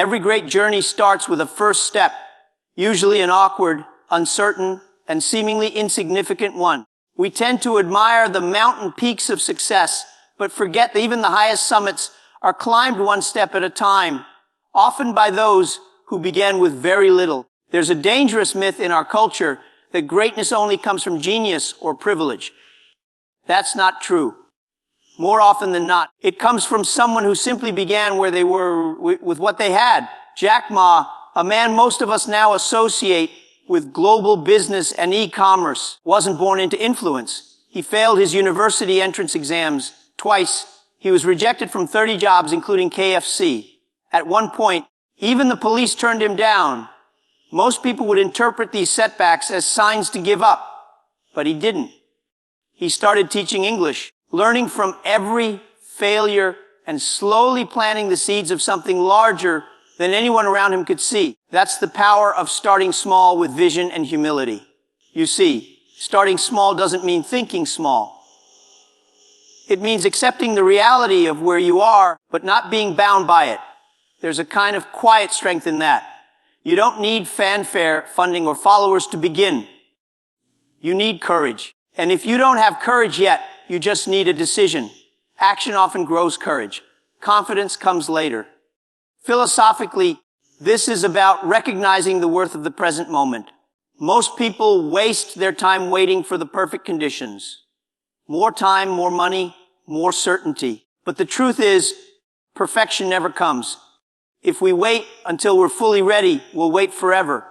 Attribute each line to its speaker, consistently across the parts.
Speaker 1: Every great journey starts with a first step, usually an awkward, uncertain, and seemingly insignificant one. We tend to admire the mountain peaks of success, but forget that even the highest summits are climbed one step at a time, often by those who began with very little. There's a dangerous myth in our culture that greatness only comes from genius or privilege. That's not true. More often than not, it comes from someone who simply began where they were with what they had. Jack Ma, a man most of us now associate with global business and e-commerce, wasn't born into influence. He failed his university entrance exams twice. He was rejected from 30 jobs, including KFC. At one point, even the police turned him down. Most people would interpret these setbacks as signs to give up, but he didn't. He started teaching English, learning from every failure and slowly planting the seeds of something larger than anyone around him could see. That's the power of starting small with vision and humility. You see, starting small doesn't mean thinking small. It means accepting the reality of where you are, but not being bound by it. There's a kind of quiet strength in that. You don't need fanfare, funding, or followers to begin. You need courage. And if you don't have courage yet, you just need a decision. Action often grows courage. Confidence comes later. Philosophically, this is about recognizing the worth of the present moment. Most people waste their time waiting for the perfect conditions. More time, more money, more certainty. But the truth is, perfection never comes. If we wait until we're fully ready, we'll wait forever.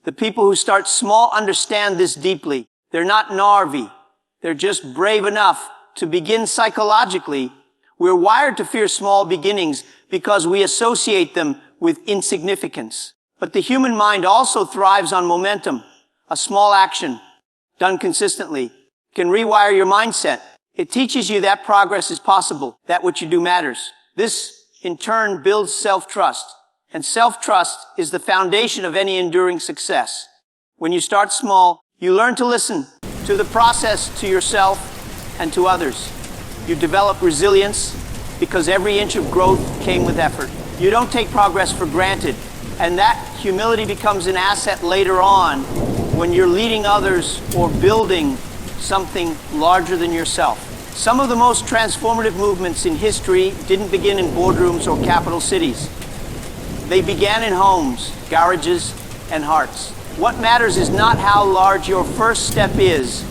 Speaker 1: The people who start small understand this deeply. They're not Narvi. They're just brave enough to begin psychologically. We're wired to fear small beginnings because we associate them with insignificance. But the human mind also thrives on momentum. A small action, done consistently, can rewire your mindset. It teaches you that progress is possible, that what you do matters. This, in turn, builds self-trust. And self-trust is the foundation of any enduring success. When you start small, you learn to listen to the process, to yourself, and to others. You develop resilience because every inch of growth came with effort. You don't take progress for granted, and that humility becomes an asset later on when you're leading others or building something larger than yourself. Some of the most transformative movements in history didn't begin in boardrooms or capital cities. They began in homes, garages, and hearts. What matters is not how large your first step is,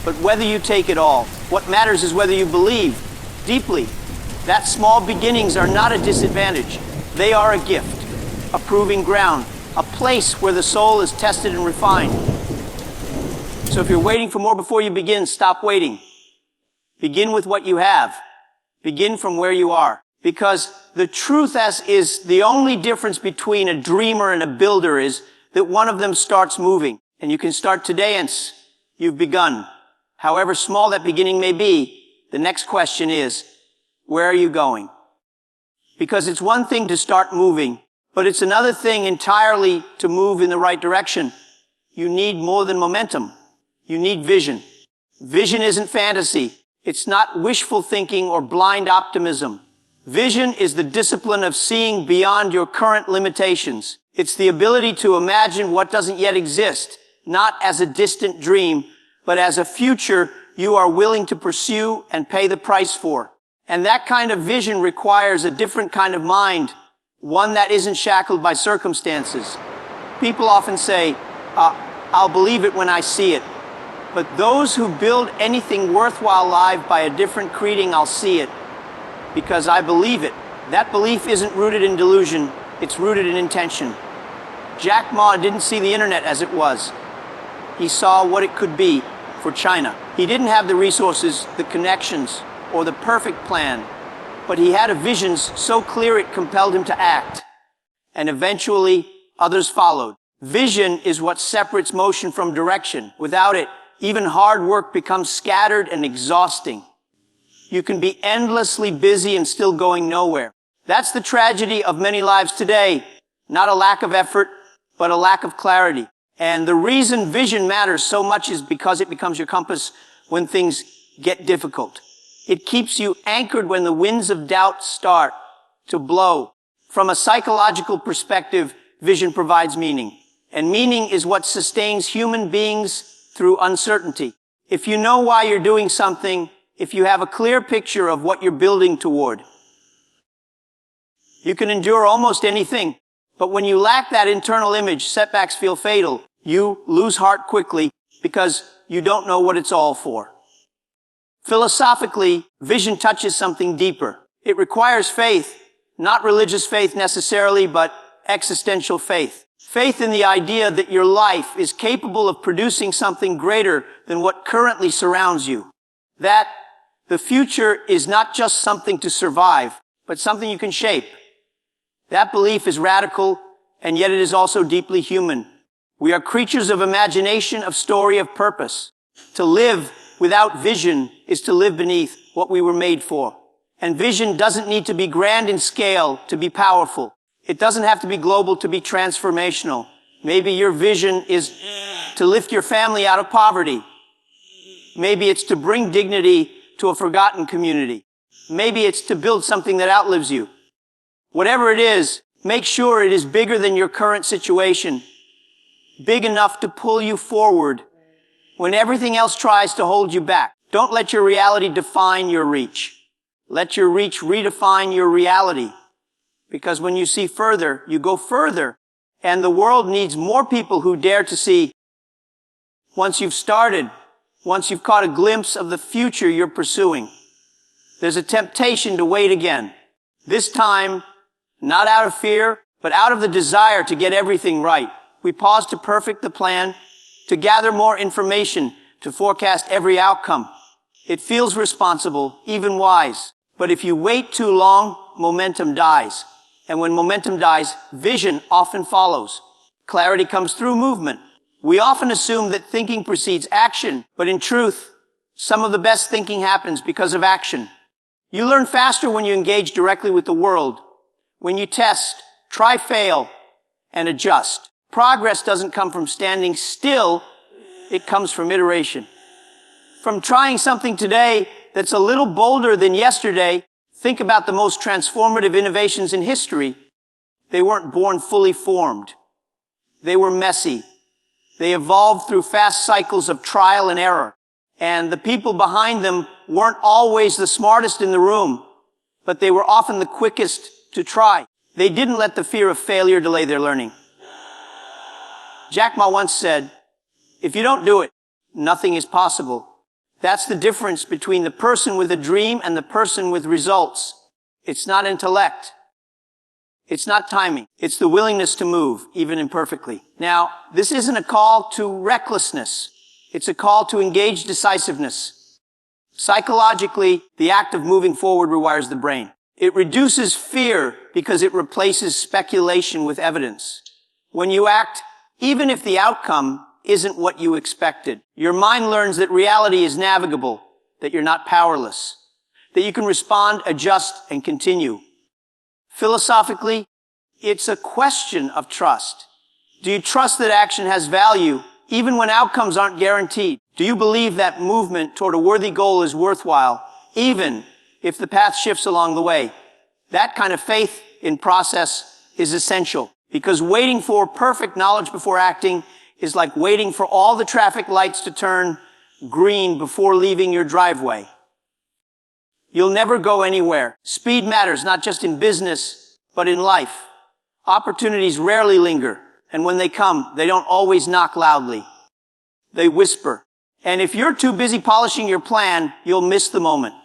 Speaker 1: but whether you take it all. What matters is whether you believe deeply that small beginnings are not a disadvantage. They are a gift, a proving ground, a place where the soul is tested and refined. So if you're waiting for more before you begin, stop waiting. Begin with what you have. Begin from where you are. Because the truth is the only difference between a dreamer and a builder is that one of them starts moving. And you can start today and you've begun. However small that beginning may be, the next question is, where are you going? Because it's one thing to start moving, but it's another thing entirely to move in the right direction. You need more than momentum. You need vision. Vision isn't fantasy. It's not wishful thinking or blind optimism. Vision is the discipline of seeing beyond your current limitations. It's the ability to imagine what doesn't yet exist, not as a distant dream, but as a future you are willing to pursue and pay the price for. And that kind of vision requires a different kind of mind, one that isn't shackled by circumstances. People often say, I'll believe it when I see it. But those who build anything worthwhile live by a different creeding, I'll see it, because I believe it. That belief isn't rooted in delusion, it's rooted in intention. Jack Ma didn't see the internet as it was. He saw what it could be for China. He didn't have the resources, the connections, or the perfect plan, but he had a vision so clear it compelled him to act. And eventually, others followed. Vision is what separates motion from direction. Without it, even hard work becomes scattered and exhausting. You can be endlessly busy and still going nowhere. That's the tragedy of many lives today. Not a lack of effort, but a lack of clarity. And the reason vision matters so much is because it becomes your compass when things get difficult. It keeps you anchored when the winds of doubt start to blow. From a psychological perspective, vision provides meaning. And meaning is what sustains human beings through uncertainty. If you know why you're doing something, if you have a clear picture of what you're building toward, you can endure almost anything. But when you lack that internal image, setbacks feel fatal. You lose heart quickly because you don't know what it's all for. Philosophically, vision touches something deeper. It requires faith, not religious faith necessarily, but existential faith. Faith in the idea that your life is capable of producing something greater than what currently surrounds you. That the future is not just something to survive, but something you can shape. That belief is radical, and yet it is also deeply human. We are creatures of imagination, of story, of purpose. To live without vision is to live beneath what we were made for. And vision doesn't need to be grand in scale to be powerful. It doesn't have to be global to be transformational. Maybe your vision is to lift your family out of poverty. Maybe it's to bring dignity to a forgotten community. Maybe it's to build something that outlives you. Whatever it is, make sure it is bigger than your current situation. Big enough to pull you forward when everything else tries to hold you back. Don't let your reality define your reach. Let your reach redefine your reality. Because when you see further, you go further. And the world needs more people who dare to see. Once you've started, once you've caught a glimpse of the future you're pursuing, there's a temptation to wait again. This time, not out of fear, but out of the desire to get everything right. We pause to perfect the plan, to gather more information, to forecast every outcome. It feels responsible, even wise. But if you wait too long, momentum dies. And when momentum dies, vision often follows. Clarity comes through movement. We often assume that thinking precedes action, but in truth, some of the best thinking happens because of action. You learn faster when you engage directly with the world. When you test, try, fail, and adjust. Progress doesn't come from standing still, it comes from iteration. From trying something today that's a little bolder than yesterday. Think about the most transformative innovations in history. They weren't born fully formed. They were messy. They evolved through fast cycles of trial and error. And the people behind them weren't always the smartest in the room, but they were often the quickest to try. They didn't let the fear of failure delay their learning. Jackma once said, "If you don't do it, nothing is possible." That's the difference between the person with a dream and the person with results. It's not intellect. It's not timing. It's the willingness to move, even imperfectly. Now, this isn't a call to recklessness. It's a call to engage decisiveness. Psychologically, the act of moving forward rewires the brain. It reduces fear because it replaces speculation with evidence. When you act, even if the outcome isn't what you expected, your mind learns that reality is navigable, that you're not powerless, that you can respond, adjust, and continue. Philosophically, it's a question of trust. Do you trust that action has value, even when outcomes aren't guaranteed? Do you believe that movement toward a worthy goal is worthwhile, even if the path shifts along the way? That kind of faith in process is essential, because waiting for perfect knowledge before acting is like waiting for all the traffic lights to turn green before leaving your driveway. You'll never go anywhere. Speed matters, not just in business, but in life. Opportunities rarely linger, and when they come, they don't always knock loudly. They whisper. And if you're too busy polishing your plan, you'll miss the moment.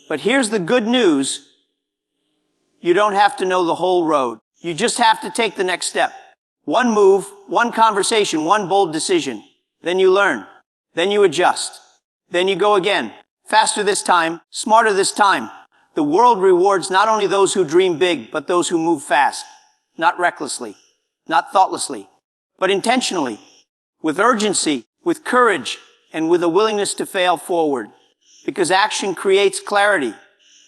Speaker 1: But here's the good news. You don't have to know the whole road. You just have to take the next step. One move, one conversation, one bold decision. Then you learn. Then you adjust. Then you go again. Faster this time, smarter this time. The world rewards not only those who dream big, but those who move fast. Not recklessly, not thoughtlessly, but intentionally, with urgency, with courage, and with a willingness to fail forward. Because action creates clarity,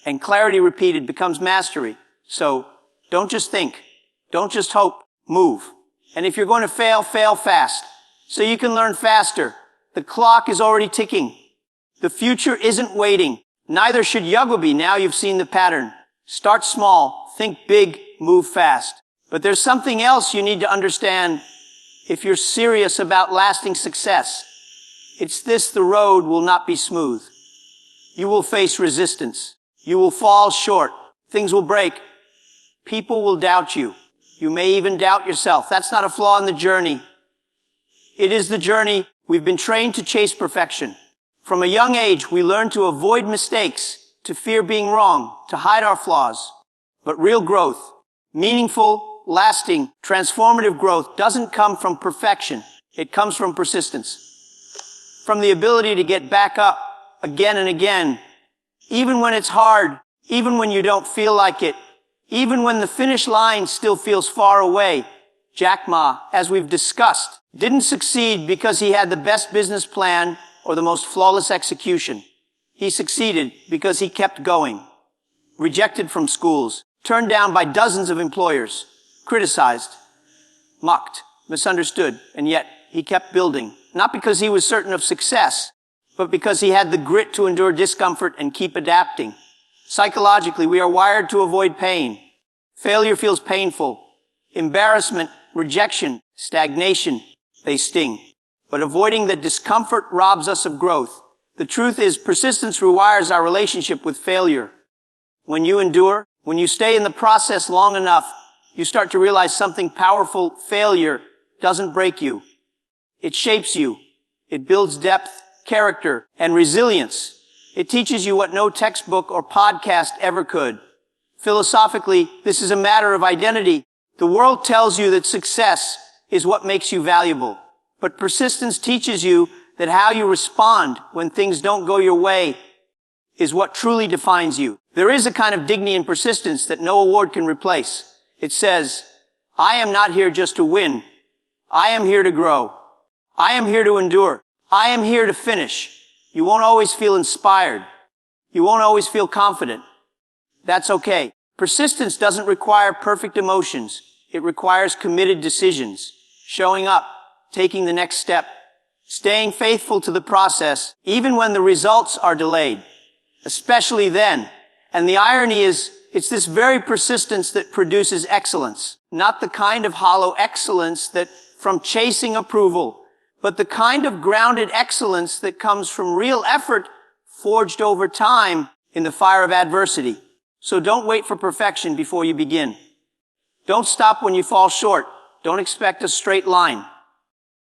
Speaker 1: and clarity repeated becomes mastery. So, don't just think. Don't just hope. Move. And if you're going to fail, fail fast, so you can learn faster. The clock is already ticking. The future isn't waiting. Neither should Yoga be. Now you've seen the pattern. Start small, think big, move fast. But there's something else you need to understand if you're serious about lasting success. It's this: the road will not be smooth. You will face resistance. You will fall short. Things will break. People will doubt you. You may even doubt yourself. That's not a flaw in the journey. It is the journey. We've been trained to chase perfection. From a young age, we learn to avoid mistakes, to fear being wrong, to hide our flaws. But real growth, meaningful, lasting, transformative growth doesn't come from perfection. It comes from persistence. From the ability to get back up again and again, even when it's hard, even when you don't feel like it, even when the finish line still feels far away. Jack Ma, as we've discussed, didn't succeed because he had the best business plan or the most flawless execution. He succeeded because he kept going. Rejected from schools, turned down by dozens of employers, criticized, mocked, misunderstood, and yet he kept building. Not because he was certain of success, but because he had the grit to endure discomfort and keep adapting. Psychologically, we are wired to avoid pain. Failure feels painful. Embarrassment, rejection, stagnation, they sting. But avoiding the discomfort robs us of growth. The truth is, persistence rewires our relationship with failure. When you endure, when you stay in the process long enough, you start to realize something powerful. Failure doesn't break you. It shapes you. It builds depth, character, and resilience. It teaches you what no textbook or podcast ever could. Philosophically, this is a matter of identity. The world tells you that success is what makes you valuable. But persistence teaches you that how you respond when things don't go your way is what truly defines you. There is a kind of dignity in persistence that no award can replace. It says, I am not here just to win. I am here to grow. I am here to endure. I am here to finish. You won't always feel inspired. You won't always feel confident. That's okay. Persistence doesn't require perfect emotions. It requires committed decisions. Showing up, taking the next step, staying faithful to the process, even when the results are delayed, especially then. And the irony is, it's this very persistence that produces excellence, not the kind of hollow excellence that from chasing approval, but the kind of grounded excellence that comes from real effort forged over time in the fire of adversity. So don't wait for perfection before you begin. Don't stop when you fall short. Don't expect a straight line.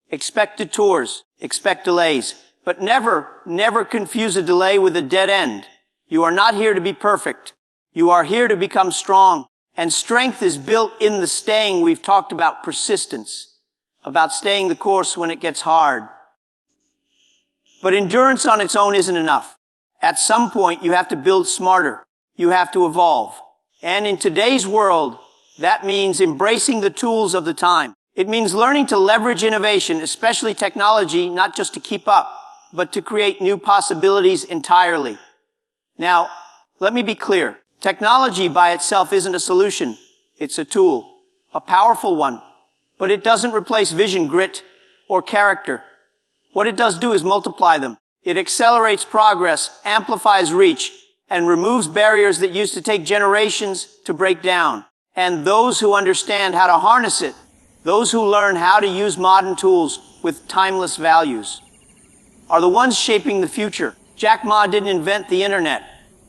Speaker 1: Expect detours. Expect delays. But never confuse a delay with a dead end. You are not here to be perfect. You are here to become strong. And strength is built in the staying. We've talked about persistence, about staying the course when it gets hard. But endurance on its own isn't enough. At some point, you have to build smarter. You have to evolve. And in today's world, that means embracing the tools of the time. It means learning to leverage innovation, especially technology, not just to keep up, but to create new possibilities entirely. Now, let me be clear. Technology by itself isn't a solution. It's a tool, a powerful one. But it doesn't replace vision, grit, or character. What it does do is multiply them. It accelerates progress, amplifies reach, and removes barriers that used to take generations to break down. And those who understand how to harness it, those who learn how to use modern tools with timeless values, are the ones shaping the future. Jack Ma didn't invent the internet,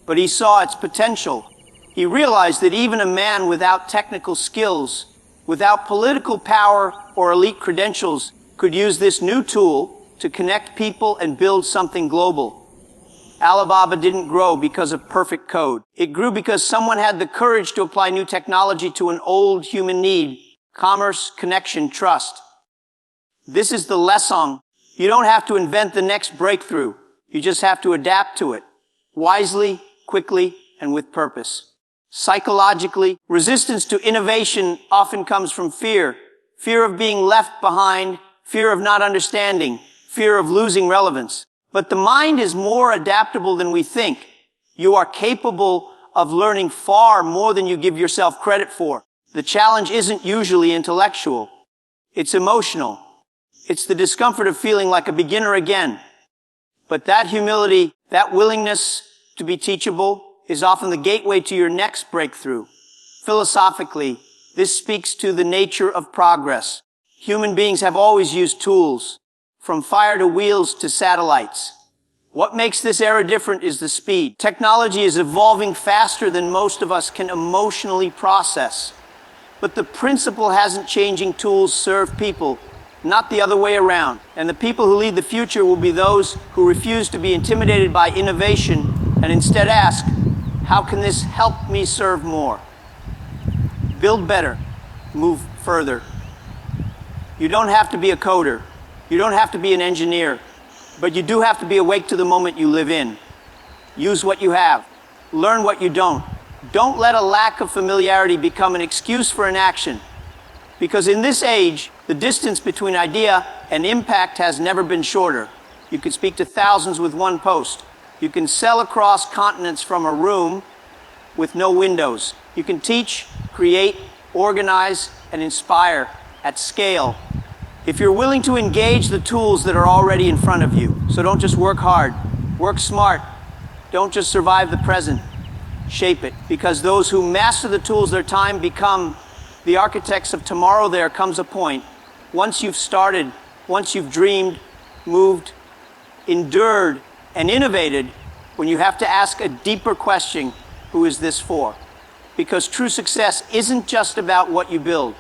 Speaker 1: but he saw its potential. He realized that even a man without technical skills, without political power or elite credentials, could use this new tool to connect people and build something global. Alibaba didn't grow because of perfect code. It grew because someone had the courage to apply new technology to an old human need: commerce, connection, trust. This is the lesson. You don't have to invent the next breakthrough. You just have to adapt to it, wisely, quickly, and with purpose. Psychologically, resistance to innovation often comes from fear. Fear of being left behind, fear of not understanding, fear of losing relevance. But the mind is more adaptable than we think. You are capable of learning far more than you give yourself credit for. The challenge isn't usually intellectual. It's emotional. It's the discomfort of feeling like a beginner again. But that humility, that willingness to be teachable, is often the gateway to your next breakthrough. Philosophically, this speaks to the nature of progress. Human beings have always used tools, from fire to wheels to satellites. What makes this era different is the speed. Technology is evolving faster than most of us can emotionally process. But the principle hasn't changing tools serve people, not the other way around. And the people who lead the future will be those who refuse to be intimidated by innovation and instead ask, how can this help me serve more? Build better, move further. You don't have to be a coder. You don't have to be an engineer, but you do have to be awake to the moment you live in. Use what you have. Learn what you don't. Don't let a lack of familiarity become an excuse for inaction. Because in this age, the distance between idea and impact has never been shorter. You can speak to thousands with one post. You can sell across continents from a room with no windows. You can teach, create, organize, and inspire at scale if you're willing to engage the tools that are already in front of you. So don't just work hard, work smart. Don't just survive the present, shape it. Because those who master the tools of their time become the architects of tomorrow. There comes a point, once you've started, once you've dreamed, moved, endured, and innovated, when you have to ask a deeper question, who is this for? Because true success isn't just about what you build.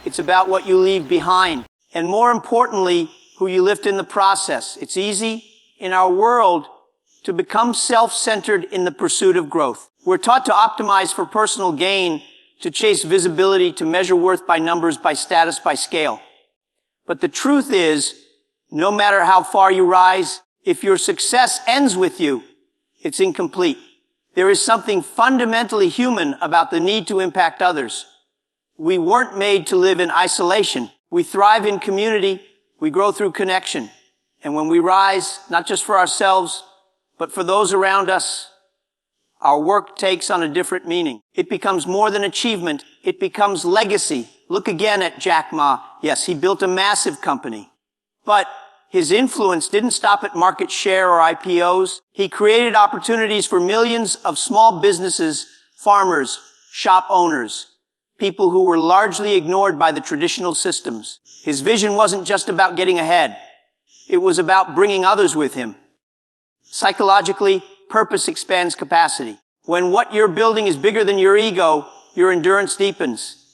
Speaker 1: It's about what you leave behind. And more importantly, who you lift in the process. It's easy in our world to become self-centered in the pursuit of growth. We're taught to optimize for personal gain, to chase visibility, to measure worth by numbers, by status, by scale. But the truth is, no matter how far you rise, if your success ends with you, it's incomplete. There is something fundamentally human about the need to impact others. We weren't made to live in isolation. We thrive in community. We grow through connection. And when we rise, not just for ourselves, but for those around us, our work takes on a different meaning. It becomes more than achievement. It becomes legacy. Look again at Jackma. Yes, he built a massive company. But his influence didn't stop at market share or IPOs. He created opportunities for millions of small businesses, farmers, shop owners, people who were largely ignored by the traditional systems. His vision wasn't just about getting ahead. It was about bringing others with him. Psychologically, purpose expands capacity. When what you're building is bigger than your ego, your endurance deepens.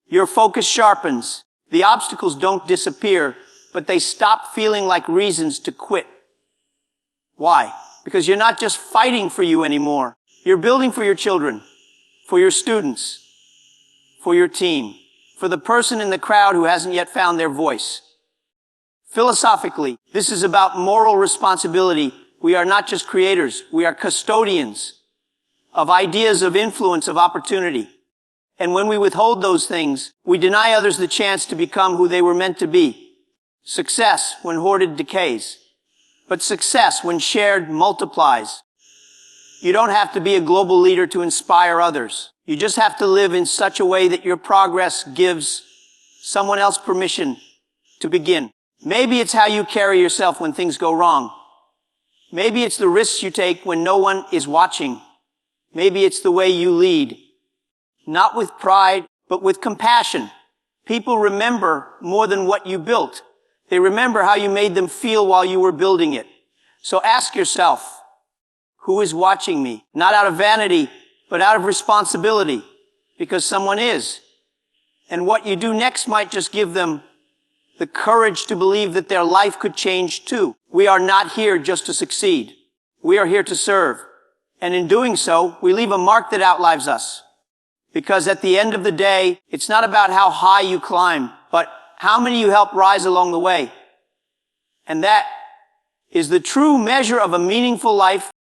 Speaker 1: Your focus sharpens. The obstacles don't disappear, but they stop feeling like reasons to quit. Why? Because you're not just fighting for you anymore. You're building for your children, for your students, for your team, for the person in the crowd who hasn't yet found their voice. Philosophically, this is about moral responsibility. We are not just creators. We are custodians of ideas, of influence, of opportunity. And when we withhold those things, we deny others the chance to become who they were meant to be. Success, when hoarded, decays. But success, when shared, multiplies. You don't have to be a global leader to inspire others. You just have to live in such a way that your progress gives someone else permission to begin. Maybe it's how you carry yourself when things go wrong. Maybe it's the risks you take when no one is watching. Maybe it's the way you lead. Not with pride, but with compassion. People remember more than what you built. They remember how you made them feel while you were building it. So ask yourself, who is watching me? Not out of vanity, but out of responsibility, because someone is. And what you do next might just give them the courage to believe that their life could change too. We are not here just to succeed. We are here to serve. And in doing so, we leave a mark that outlives us. Because at the end of the day, it's not about how high you climb, but how many you help rise along the way. And that is the true measure of a meaningful life